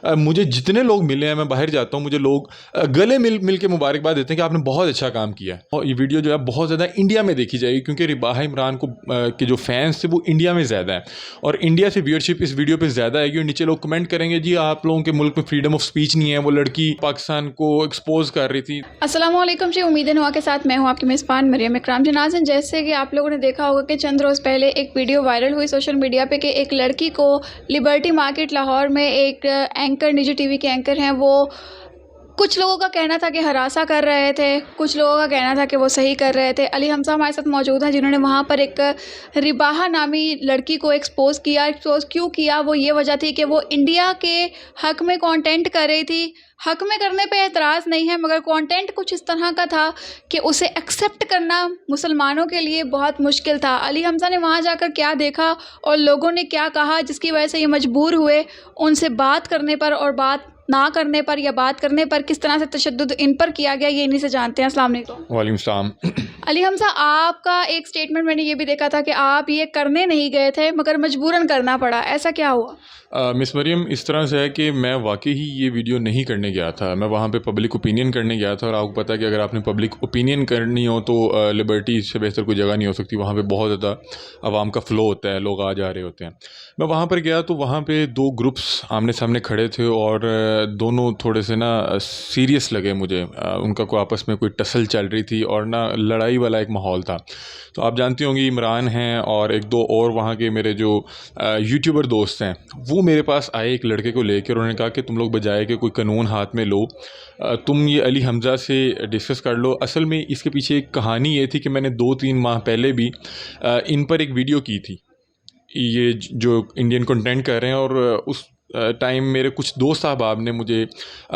मुझे जितने लोग मिले हैं, मैं बाहर जाता हूँ, मुझे लोग गले मिल के मुबारकबाद देते हैं कि आपने बहुत अच्छा काम किया है। और ये वीडियो जो है बहुत ज़्यादा इंडिया में देखी जाएगी क्योंकि रिबाहा इमरान को के जो फैंस थे वो इंडिया में ज़्यादा है और इंडिया से व्यूअरशिप इस वीडियो पे ज़्यादा आएगी। और नीचे लोग कमेंट करेंगे जी आप लोगों के मुल्क में फ्रीडम ऑफ स्पीच नहीं है, वो लड़की पाकिस्तान को एक्सपोज कर रही थी। अस्सलाम वालेकुम जी, उम्मीद है के साथ मैं हूं आपकी मेज़बान मरियम इकराम। जनाज़न, जैसे कि आप लोगों ने देखा होगा कि चंद रोज़ पहले एक वीडियो वायरल हुई सोशल मीडिया पे कि एक लड़की को लिबर्टी मार्केट लाहौर में एक एंकर, निजी टीवी के एंकर हैं, वो कुछ लोगों का कहना था कि हरासा कर रहे थे, कुछ लोगों का कहना था कि वो सही कर रहे थे। अली हमज़ा हमारे साथ मौजूद हैं जिन्होंने वहाँ पर एक रिबाहा नामी लड़की को एक्सपोज़ किया। एक्सपोज़ क्यों किया? वो ये वजह थी कि वो इंडिया के हक़ में कंटेंट कर रही थी। हक़ में करने पे एतराज़ नहीं है, मगर कंटेंट कुछ इस तरह का था कि उसे एक्सेप्ट करना मुसलमानों के लिए बहुत मुश्किल था। अली हमज़ा ने वहाँ जाकर क्या देखा और लोगों ने क्या कहा जिसकी वजह से ये मजबूर हुए उनसे बात करने पर, और बात ना करने पर या बात करने पर किस तरह से तशद्दुद इन पर किया गया, ये इन्हीं से जानते हैं। अस्सलाम वालेकुम। वालेकुम सलाम। अली हमज़ा, आपका एक स्टेटमेंट मैंने ये भी देखा था कि आप ये करने नहीं गए थे मगर मजबूरन करना पड़ा, ऐसा क्या हुआ? मिस मरियम, इस तरह से है कि मैं वाकई ही ये वीडियो नहीं करने गया था। मैं वहाँ पे पब्लिक ओपिनियन करने गया था और आपको पता है कि अगर आपने पब्लिक ओपिनियन करनी हो तो लिबर्टी से बेहतर कोई जगह नहीं हो सकती। वहाँ पे बहुत ज़्यादा आवाम का फ़्लो होता है, लोग आ जा रहे होते हैं। मैं वहाँ पर गया तो वहाँ पे दो ग्रुप्स आमने सामने खड़े थे और दोनों थोड़े से ना सीरियस लगे मुझे। उनका कोई आपस में कोई टसल चल रही थी और ना लड़ाई वाला एक माहौल था। तो आप जानती होंगी इमरान हैं और एक दो और वहाँ के मेरे जो यूट्यूबर दोस्त हैं, वो मेरे पास आए एक लड़के को लेकर। उन्होंने कहा कि तुम लोग बजाय कि कोई कानून हाथ में लो, तुम ये अली हमज़ा से डिस्कस कर लो। असल में इसके पीछे एक कहानी ये थी कि मैंने 2-3 माह पहले भी इन पर एक वीडियो की थी, ये जो इंडियन कंटेंट कर रहे हैं। और उस टाइम मेरे कुछ दोस्त अहबाब ने मुझे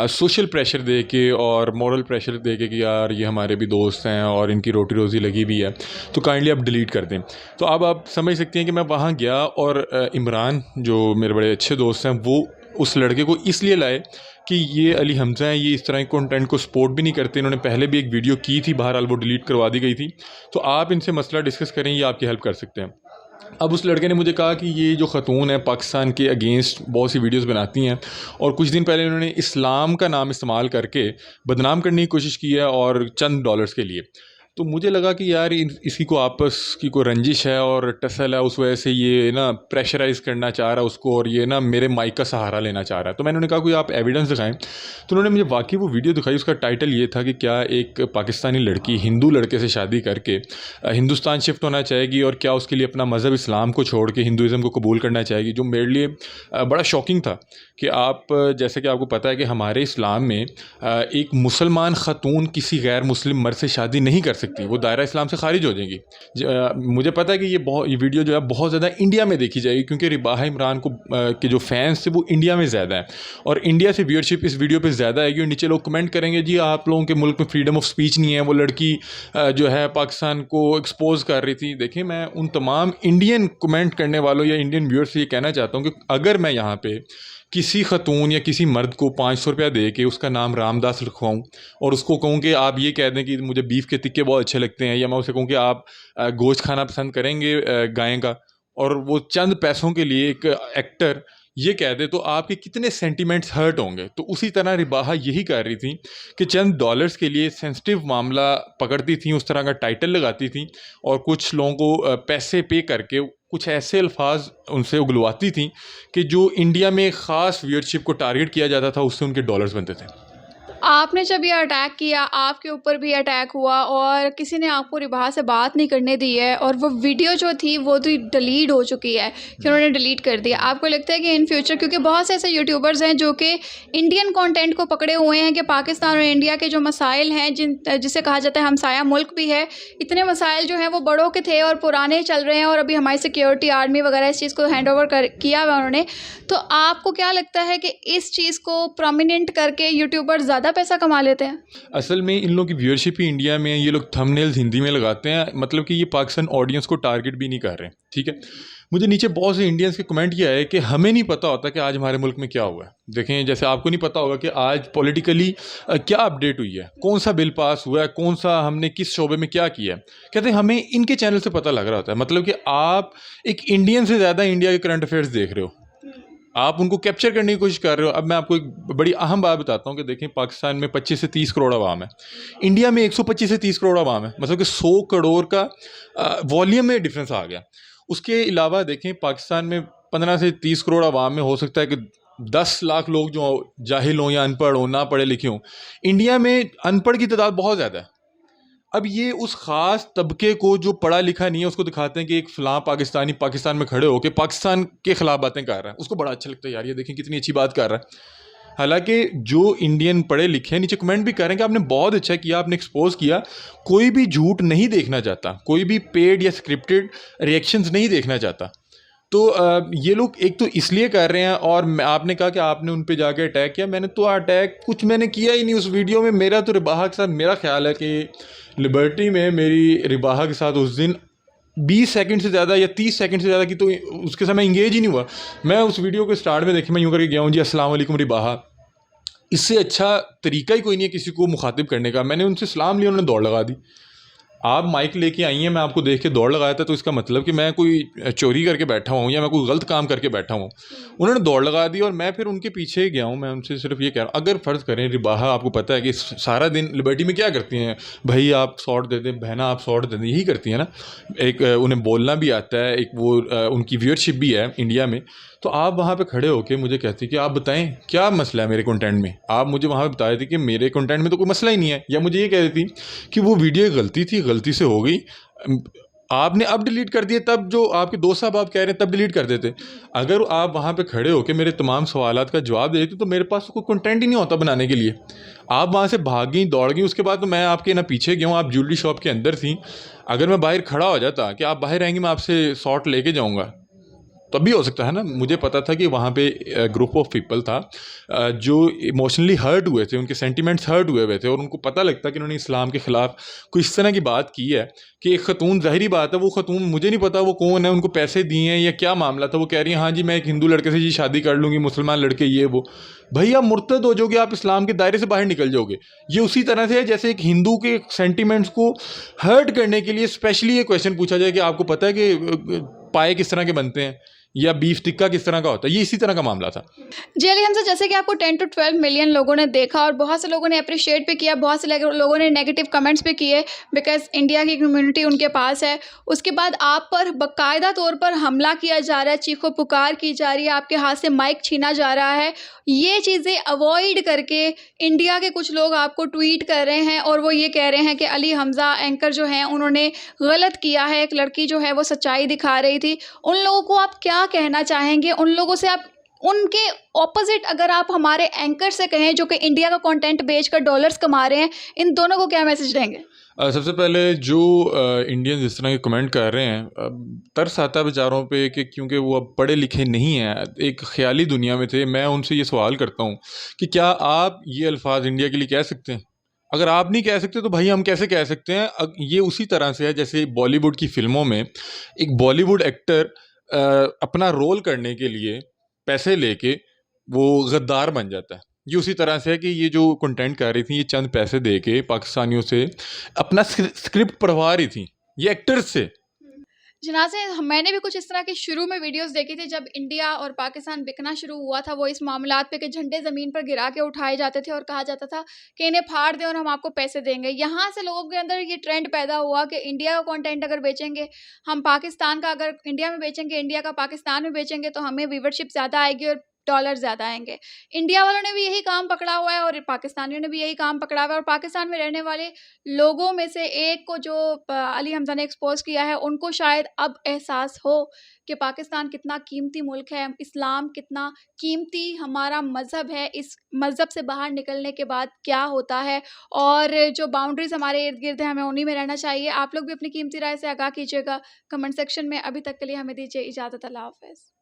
सोशल प्रेशर दे के और मॉरल प्रेशर दे के कि यार ये हमारे भी दोस्त हैं और इनकी रोटी रोज़ी लगी भी है, तो काइंडली आप डिलीट कर दें। तो अब आप समझ सकते हैं कि मैं वहाँ गया और इमरान जो मेरे बड़े अच्छे दोस्त हैं वो उस लड़के को इसलिए लाए कि ये अली हमज़ा हैं, ये इस तरह के कंटेंट को सपोर्ट भी नहीं करते। इन्होंने पहले भी एक वीडियो की थी, बहरहाल वो डिलीट करवा दी गई थी। तो आप इनसे मसला डिस्कस करें, ये आपकी हेल्प कर सकते हैं। अब उस लड़के ने मुझे कहा कि ये जो ख़तून है पाकिस्तान के अगेंस्ट बहुत सी वीडियोस बनाती हैं और कुछ दिन पहले इन्होंने इस्लाम का नाम इस्तेमाल करके बदनाम करने की कोशिश की है और चंद डॉलर्स के लिए। तो मुझे लगा कि यार इसी को आपस की कोई रंजिश है और टसल है, उस वजह से ये ना प्रेशराइज़ करना चाह रहा है उसको और ये ना मेरे माइक का सहारा लेना चाह रहा है। तो मैंने उन्हें कहा कोई आप एविडेंस दिखाएं। तो उन्होंने मुझे वाकई वो वीडियो दिखाई। उसका टाइटल ये था कि क्या एक पाकिस्तानी लड़की हिंदू लड़के से शादी करके हिंदुस्तान शिफ्ट होना चाहेगी और क्या उसके लिए अपना मज़हब इस्लाम को छोड़ के हिंदुज़म को कबूल करना चाहेगी, जो मेरे लिए बड़ा शॉकिंग था कि आप जैसे कि आपको पता है कि हमारे इस्लाम में एक मुसलमान ख़तून किसी गैर मुस्लिम मर्द से शादी नहीं कर सकती, वो दायरा इस्लाम से खारिज हो जाएंगी। मुझे पता है कि ये वीडियो जो है बहुत ज़्यादा इंडिया में देखी जाएगी क्योंकि रिबाहा इमरान को के जो फैंस थे वो इंडिया में ज़्यादा है और इंडिया से व्यूअरशिप इस वीडियो पे ज़्यादा आएगी। और नीचे लोग कमेंट करेंगे जी आप लोगों के मुल्क में फ्रीडम ऑफ स्पीच नहीं है, वो लड़की जो है पाकिस्तान को एक्सपोज कर रही थी। देखिए, मैं उन तमाम इंडियन कमेंट करने वालों या इंडियन व्यूअर्स से ये कहना चाहता हूँ कि अगर मैं यहाँ पर किसी ख़तून या किसी मर्द को 500 रुपया दे के उसका नाम रामदास लिखवाऊँ और उसको कहूँ कि आप ये कह दें कि मुझे बीफ के टिक्के बहुत अच्छे लगते हैं, या मैं उसे कहूँ कि आप गोश्त खाना पसंद करेंगे गाय का, और वो चंद पैसों के लिए एक एक्टर ये कह दे, तो आपके कितने सेंटिमेंट्स हर्ट होंगे। तो उसी तरह रिबाहा यही कर रही थी कि चंद डॉलर्स के लिए सेंसिटिव मामला पकड़ती थी, उस तरह का टाइटल लगाती थी और कुछ लोगों को पैसे पे करके कुछ ऐसे अल्फाज उनसे उगलवाती थी कि जो इंडिया में ख़ास व्यूअरशिप को टारगेट किया जाता था, उससे उनके डॉलर्स बनते थे। आपने जब ये अटैक किया, आपके ऊपर भी अटैक हुआ और किसी ने आपको रिबाहा से बात नहीं करने दी है और वो वीडियो जो थी वो तो डिलीट हो चुकी है कि उन्होंने डिलीट कर दिया। आपको लगता है कि इन फ्यूचर, क्योंकि बहुत से ऐसे यूट्यूबर्स हैं जो कि इंडियन कंटेंट को पकड़े हुए हैं कि पाकिस्तान और इंडिया के जो मसाइल हैं जिसे कहा जाता है हमसाया मुल्क भी है, इतने मसाइल जो हैं वो बड़ों के थे और पुराने चल रहे हैं और अभी हमारी सिक्योरिटी आर्मी वगैरह इस चीज़ को हैंड ओवर किया हुआ उन्होंने। तो आपको क्या लगता है कि इस चीज़ को प्रोमिनेंट करके यूट्यूबर ज़्यादा पैसा कमा लेते हैं? असल में इन लोगों की व्यूअरशिप ही इंडिया में है। ये लोग थंबनेल्स हिंदी में लगाते हैं, मतलब कि ये पाकिस्तान ऑडियंस को टारगेट भी नहीं कर रहे हैं। ठीक है, मुझे नीचे बहुत से इंडियंस के कमेंट किया है कि हमें नहीं पता होता कि आज हमारे मुल्क में क्या हुआ है। देखें, जैसे आपको नहीं पता होगा कि आज पॉलिटिकली क्या अपडेट हुई है, कौन सा बिल पास हुआ है, कौन सा हमने किस शोबे में क्या किया है। कहते हैं हमें इनके चैनल से पता लग रहा होता है। मतलब कि आप एक इंडियन से ज़्यादा इंडिया के करंट अफेयर्स देख रहे हो। आप उनको कैप्चर करने की कोशिश कर रहे हो। अब मैं आपको एक बड़ी अहम बात बताता हूँ कि देखें, पाकिस्तान में 25 से 30 करोड़ आवाम है, इंडिया में 125 से 30 करोड़ आवाम है, मतलब कि 100 करोड़ का वॉल्यूम में डिफरेंस आ गया। उसके अलावा देखें, पाकिस्तान में 15 से 30 करोड़ आवाम में हो सकता है कि 10 लाख लोग जो जाहिल हों या अनपढ़ हों, ना पढ़े लिखे हों। इंडिया में अनपढ़ की तादाद बहुत ज़्यादा है। अब ये उस ख़ास तबके को जो पढ़ा लिखा नहीं है उसको दिखाते हैं कि एक फ़लाँ पाकिस्तानी पाकिस्तान में खड़े होकर पाकिस्तान के ख़िलाफ़ बातें कर रहा है, उसको बड़ा अच्छा लगता है, यार ये देखें कितनी अच्छी बात कर रहा है। हालांकि जो इंडियन पढ़े लिखे हैं नीचे कमेंट भी करें कि आपने बहुत अच्छा किया, आपने एक्सपोज किया। कोई भी झूठ नहीं देखना चाहता, कोई भी पेड या स्क्रिप्टेड रिएक्शंस नहीं देखना चाहता। तो ये लोग एक तो इसलिए कर रहे हैं, और आपने कहा कि आपने उन पे जाके अटैक किया। मैंने तो अटैक कुछ मैंने किया ही नहीं उस वीडियो में। मेरा तो रिबाहा के साथ, मेरा ख्याल है कि लिबर्टी में मेरी रिबाहा के साथ उस दिन 20 सेकंड से ज़्यादा या 30 सेकंड से ज़्यादा की तो उसके साथ मैं इंगेज ही नहीं हुआ। मैं उस वीडियो के स्टार्ट में देखिए, मैं यूँ करके गया हूँ, जी अस्सलाम वालेकुम रिबाहा। इससे अच्छा तरीका ही कोई नहीं है किसी को मुखातिब करने का। मैंने उनसे सलाम लिया, उन्होंने दौड़ लगा दी। आप माइक लेके आई हैं, मैं आपको देख के दौड़ लगाया था, तो इसका मतलब कि मैं कोई चोरी करके बैठा हूँ या मैं कोई गलत काम करके बैठा हूँ। उन्होंने दौड़ लगा दी और मैं फिर उनके पीछे ही गया हूँ। मैं उनसे सिर्फ ये कह रहा हूँ, अगर फ़र्ज़ करें रिबाहा आपको पता है कि सारा दिन लिबर्टी में क्या करती हैं, भाई आप शॉट दे दें, बहना आप शॉट दे दें, यही करती हैं ना। एक उन्हें बोलना भी आता है, एक वो उनकी व्यूअरशिप भी है इंडिया में। तो आप वहाँ पे खड़े होके मुझे कहती कि आप बताएं क्या मसला है मेरे कंटेंट में। आप मुझे वहाँ पे बताए थे कि मेरे कंटेंट में तो कोई मसला ही नहीं है, या मुझे ये कह रही थी कि वो वीडियो एक गलती थी, गलती से हो गई, आपने अब डिलीट कर दिए, तब जो आपके दोस्त साहब आप कह रहे हैं तब डिलीट कर देते। अगर आप वहाँ पे खड़े होके मेरे तमाम सवालात का जवाब दे देते तो मेरे पास कोई कंटेंट ही नहीं होता बनाने के लिए। आप वहाँ से भाग गई, दौड़ गई। उसके बाद तो मैं आपके ना पीछे गया हूँ, आप ज्वेलरी शॉप के अंदर थी। अगर मैं बाहर खड़ा हो जाता कि आप बाहर आएंगे, मैं आपसे शॉट लेके जाऊँगा, तब भी हो सकता है ना। मुझे पता था कि वहाँ पे ग्रुप ऑफ पीपल था जो इमोशनली हर्ट हुए थे, उनके सेंटिमेंट्स हर्ट हुए थे, और उनको पता लगता कि उन्होंने इस्लाम के ख़िलाफ़ कोई इस तरह की बात की है कि एक ख़तून, ज़ाहिरी बात है वो ख़तून, मुझे नहीं पता वो कौन है, उनको पैसे दिए हैं या क्या मामला था, वो कह रही हैं हाँ जी मैं एक हिंदू लड़के से जी शादी कर लूँगी, मुसलमान लड़के ये वो। भाई आप मुर्तद हो जाओगे, आप इस्लाम के दायरे से बाहर निकल जाओगे। ये उसी तरह से है जैसे एक हिंदू के सेंटिमेंट्स को हर्ट करने के लिए स्पेशली ये क्वेश्चन पूछा जाए कि आपको पता है कि पाए किस तरह के बनते हैं या बीफ टिक्का किस तरह का होता है। ये इसी तरह का मामला था। जी अली हमजा, जैसे कि आपको 10 to 12 मिलियन लोगों ने देखा और बहुत से लोगों ने अप्रिशिएट भी किया, बहुत से लोगों ने नेगेटिव कमेंट्स भी किए, बिकॉज इंडिया की कम्युनिटी उनके पास है। उसके बाद आप पर बाकायदा तौर पर हमला किया जा रहा है, चीखो पुकार की जा रही है, आपके हाथ से माइक छीना जा रहा है। ये चीज़ें अवॉइड करके इंडिया के कुछ लोग आपको ट्वीट कर रहे हैं और वो ये कह रहे हैं कि अली हमजा एंकर जो हैं उन्होंने गलत किया है, एक लड़की जो है वो सच्चाई दिखा रही थी। उन लोगों को आप क्या कहना चाहेंगे? उन लोगों से आप उनके ऑपोजिट अगर आप हमारे एंकर से कहें जो कि इंडिया का कंटेंट बेचकर डॉलर्स कमा रहे हैं, इन दोनों को क्या मैसेज देंगे? सबसे पहले जो इंडियन जिस तरह के कमेंट कर रहे हैं, तरस आता है बेचारों पे कि क्योंकि वो अब पढ़े लिखे नहीं हैं, एक ख्याली दुनिया में थे। मैं उनसे ये सवाल करता हूँ कि क्या आप ये अल्फाज इंडिया के लिए कह सकते हैं? अगर आप नहीं कह सकते तो भाई हम कैसे कह सकते हैं? ये उसी तरह से है जैसे बॉलीवुड की फ़िल्मों में एक बॉलीवुड एक्टर अपना रोल करने के लिए पैसे लेके वो गद्दार बन जाता है। ये उसी तरह से है कि ये जो कंटेंट कर रही थी, ये चंद पैसे दे के पाकिस्तानियों से अपना स्क्रिप्ट पढ़वा रही थी, ये एक्टर्स से। जनाज़े मैंने भी कुछ इस तरह की शुरू में वीडियोस देखी थी जब इंडिया और पाकिस्तान बिकना शुरू हुआ था। वो इस मामलात पे कि झंडे ज़मीन पर गिरा के उठाए जाते थे और कहा जाता था कि इन्हें फाड़ दें और हम आपको पैसे देंगे। यहाँ से लोगों के अंदर ये ट्रेंड पैदा हुआ कि इंडिया का कंटेंट अगर बेचेंगे हम, पाकिस्तान का अगर इंडिया में बेचेंगे, इंडिया का पाकिस्तान में बेचेंगे तो हमें व्यूवरशिप ज़्यादा आएगी और डॉलर ज़्यादा आएंगे। इंडिया वालों ने भी यही काम पकड़ा हुआ है और पाकिस्तानियों ने भी यही काम पकड़ा हुआ है। और पाकिस्तान में रहने वाले लोगों में से एक को जो अली हमजा ने एक्सपोज किया है, उनको शायद अब एहसास हो कि पाकिस्तान कितना कीमती मुल्क है, इस्लाम कितना कीमती हमारा मज़हब है, इस मज़हब से बाहर निकलने के बाद क्या होता है और जो बाउंड्रीज़ हमारे इर्द गिर्द हैं हमें उन्हीं में रहना चाहिए। आप लोग भी अपनी कीमती राय से आगाह कीजिएगा कमेंट सेक्शन में। अभी तक के लिए हमें दीजिए इजाज़त। अल्लाह हाफ़िज़।